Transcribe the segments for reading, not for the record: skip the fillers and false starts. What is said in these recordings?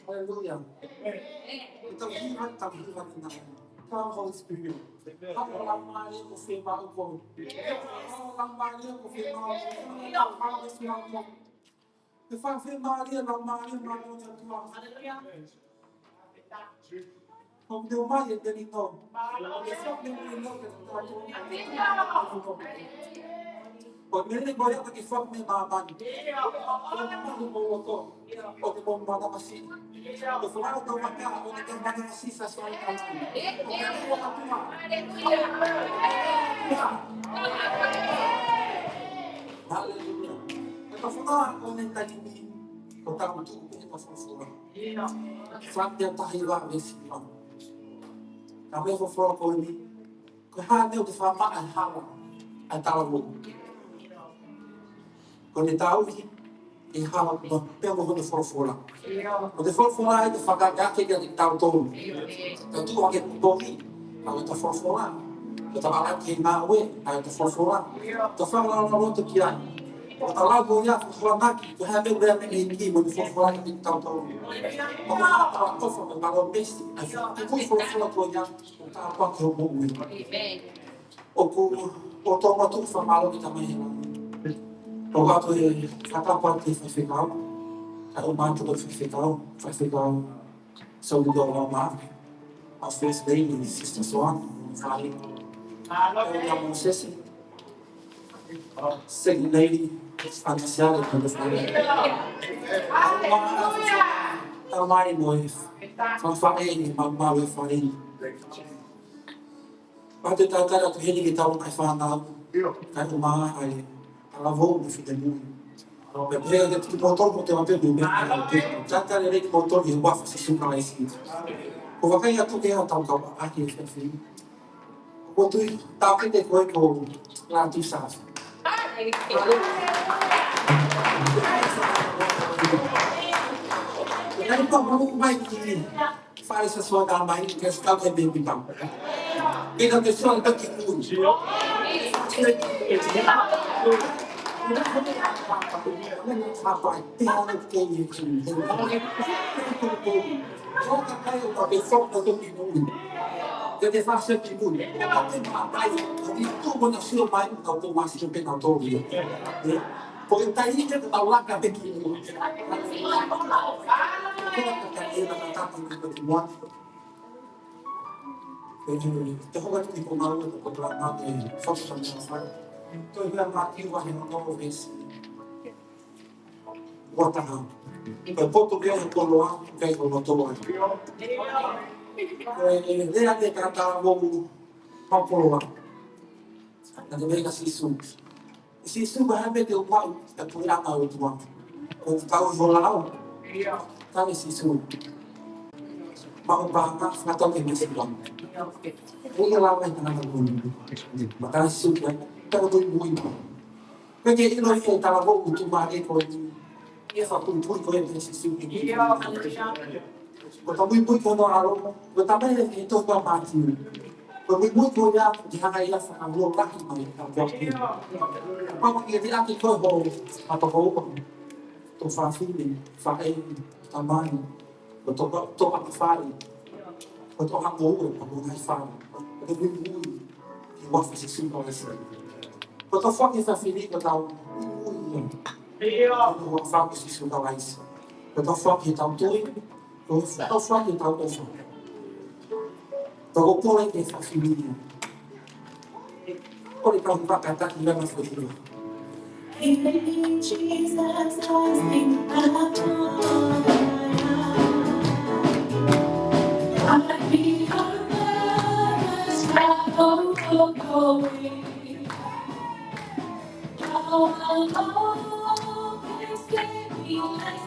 Hallelujah. Itahiran na. Come, Holy Spirit. Ang mali ko firma ko. Ang mali ko firma ko. Ang firma ko. The fact that Maria, la Maria, Maria, tua. Om Deus mai delito. Pag may nagboya pag ifak may maman. Ano mo ko? O di mo mana kasi. O fulano daw maka, o di mo mana kasi sa sa kanan. Hallelujah. Ito fulano ko ng talibin. O tawag ko ito fulano. Fak dia tahiwa mesimo. Kami fulano ko ni. Kahane o di fama al hawa. Al tawag. Quando está ali, e rala pelo de forfora. O de forfora é de fagar que ele está todo. Então tu olha para o boi, aí está forfora. Eu estava lá que na ue, aí está forfora. Então fala lá na outra que há. Eu estava lá olhar para o flanaki, eu já meu grande aqui, mas de forfora que está todo. Eu estava conforme para o mês, aí eu fui forfora para olhar, eu estava para que eu morri. O toma tudo foi malo que também. Waktu kata kuanti festival, kalau mantu festival, so we go on our first lady, Sister Swan, Friday. Yung sesi, second lady, Fantasia, and the family. Tamay mo, from Friday, Magmawi Friday. Pati tatara at hindi kita ang kaifana, kahit ay lavoro di fidelità. Perché il motor poteva avere già tale rete motor di guafa si sembra mai sentito. Come che tu che ha tanto anche il film. Quando tu tavi di quel con l'antisas. E non mai di fare questa sua gamba che sta che ben più. E da persona che ti Deve fare più buio. Tu non sei mai un automatico penatorio. Poi stai lì che da una capa che Jehovah ti pomalo to programa de força de fora. To je ativo a novo vez. Bota não. Eu boto bem com o ar, veio no motor. Ele até tratar o papo. Na devega se sub. Se sub a ver o pau, é por lá na outra. O tal jornal. Tá nesse sub. Mau baka atau ini sebelum. Ini lama yang kena berbunyi. Maka sudah terbunyi. Kerja ini loh yang tak mau untuk mari kau ini. Ia fakun pun kau yang sisi ini. Kau bunyi kau no aroma. Kau tambah yang itu kau mati. Kau bunyi kau yang jangan ia fakun luar lagi mari kau ini. Kau mungkin dia akan kau bawa atau kau tu fasili, fakai tamani. Betul apa fari, betul apa mau ngai fari, betul bui, di waktu sesuatu kalau sih, betul fakir fafili betul bui, betul waktu fakir sesuatu kalau sih, betul fakir tahu tuh, betul fakir tahu tuh, betul pola yang fafili, kalau kita buka kata kita masuk dulu. Jesus, I think I'd be a mess, going. How alone is getting less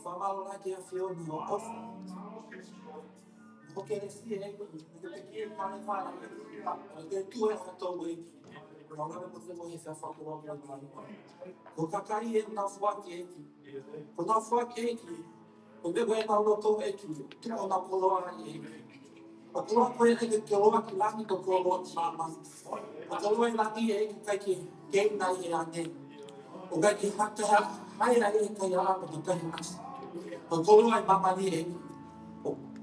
Famalo lá que é fiel no off. Porque eles têm que para que tu é a tua mãe. Não é você morrer se a falta logo na mão. O cacai é na sua aqui. O na sua aqui. O bebê é na loto aqui. Tu é na coloa aqui. O coloa foi ele que coloa aqui lá que coloa sama. O coloa é lá que é que quem na é aqui. O que hata hai aí que é a do que o coloa é mamani é.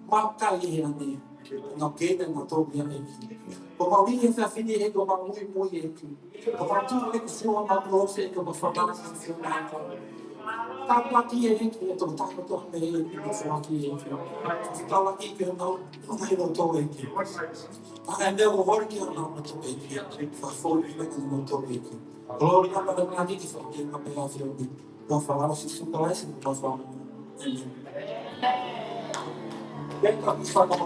Makali ani no kene no to bia e o mali e fa fini e o mamu mu e o fatu e se o mamu se que o fata se na ta plati e que to ta to me e o fo aqui e ta aqui que não não to e que ainda o work não to e que fa fo e não to e que gloria para a gente que que a pela fio não falar se isso não é se não falar bem que isso não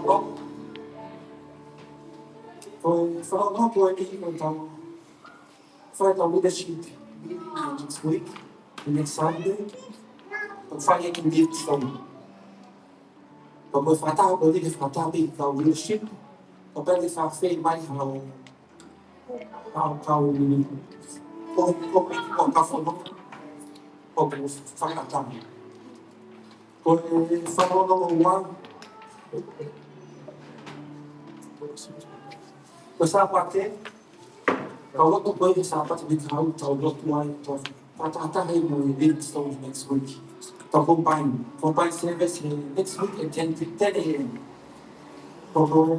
foi não foi aqui então foi da leadership meeting next week, next Sunday. Phải cái việc xong và mới phá tao bởi vì cái phá tao bị vào leadership và bên cái phá phê bay hào hào hào không còn cao phong không còn phải làm tầm rồi sau đó qua rồi sao qua thế kalau tu boleh sahabat lebih tahu tahu dot tuai tu kata-kata hai mau lead story next week tau combine service next week at 10 a.m. Kalau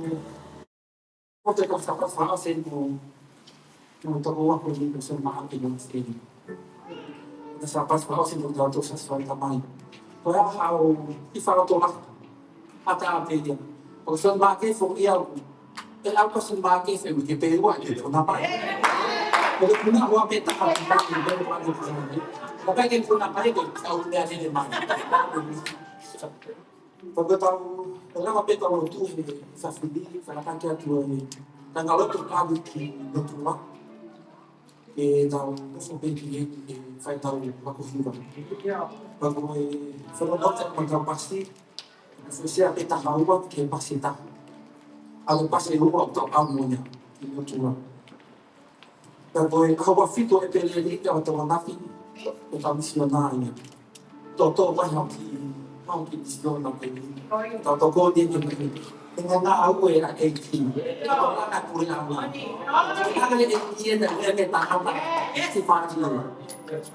kita kau sahabat sahabat sen mau tahu apa yang bisa mahal di dalam sini sahabat sahabat sen mau tahu sesuatu tamai kau hau ifalo tolak ata apa dia kalau sen makai fong iau apa sen makai sen mungkin peruan itu nampak Kalau punya uang peta kalau kita beli uang itu sendiri, tapi kan punya apa itu tahu dia di mana. Kalau tahu, kalau apa tahu itu safety, kalau kan kita tuh ini, dan kalau tuh tahu ki itu mah, tahu sampai ki saya tahu aku hidup. Kalau kalau dokter macam pasti, saya peta tahu uang ki pasti tahu. Aku pasti uang tahu amunya itu mah. Poi ako fito e peleli ka to nafi o ta misionaria to ba ha ki misiona pe to ko di ni dengan na aku era e ki to na ka ku na ma ka le e ki da le ta ha ma si fa ji na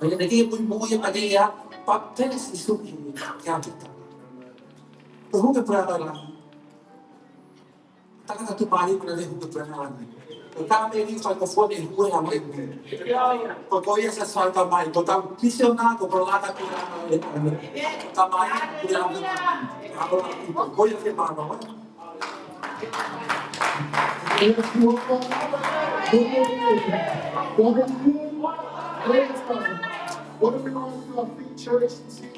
e de ki bu ya pa ya pa te si su ki ka kita to hu ke pra la ta ka tu pa ni ku le hu ke pra la kami ini microfono in cui la mai poi essa salta mai total visionato per la ta mai allora poi che fanno what are we going to do a feature see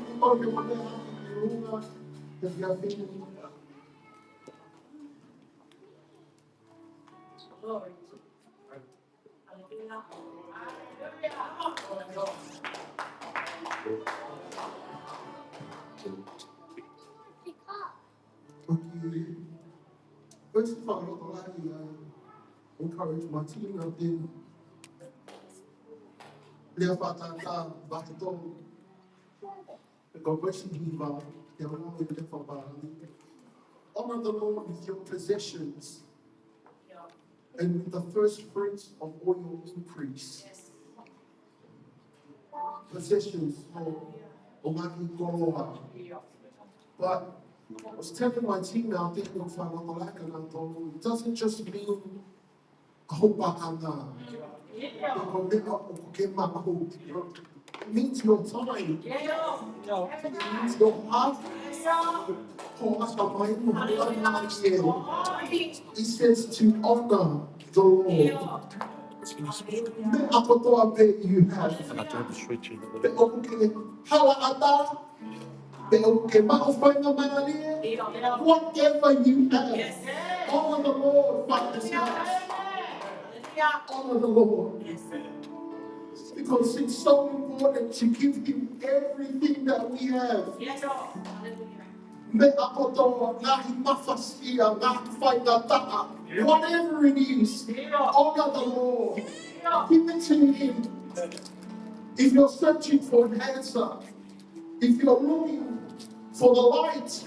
Poi si fanno trovare encourage my team out there. Lea whatata, wakato, God bless you, Viva, te ora me le whapārani. Honor the Lord with your possessions and with the first fruits of all your increase. Possessions o mahi koroha. But I was telling my team out there, it doesn't just mean hopakana. It means your time. It means your heart. He says to honor the Lord. Me apotoa pe you have. Pe okuke hala whatever you have, honor the Lord, Father's house. Honor the Lord. Because it's so important to give Him everything that we have. Whatever it is, honor the Lord. Give it to Him. If you're searching for an answer, if you're looking for the light,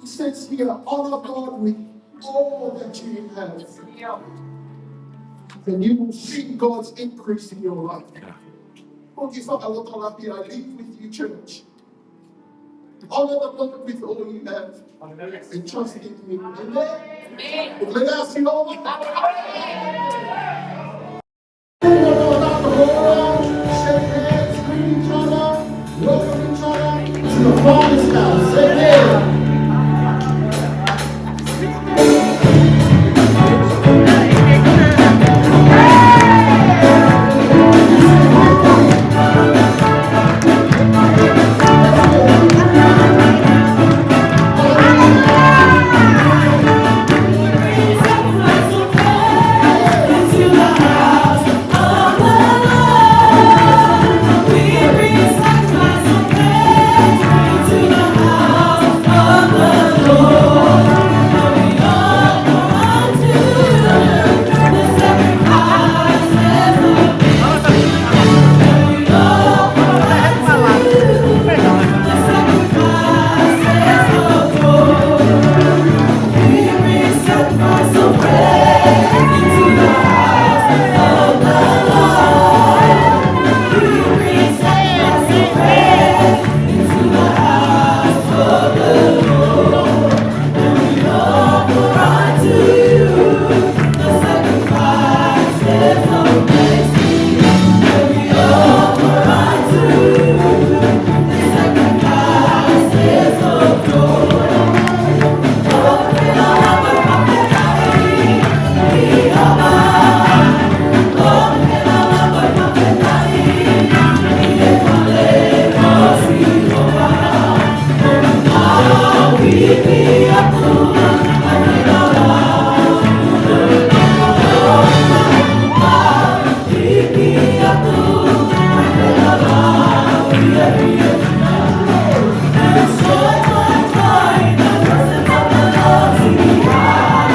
He says here, honor God with all that you have. And you will see God's increase in your life. I leave with you, church. Honor the Lord with all you have. And trust in Him. Amen. Let us see all the shake hands, greet each other, welcome each other to the Father's house. Amen.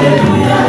Hallelujah.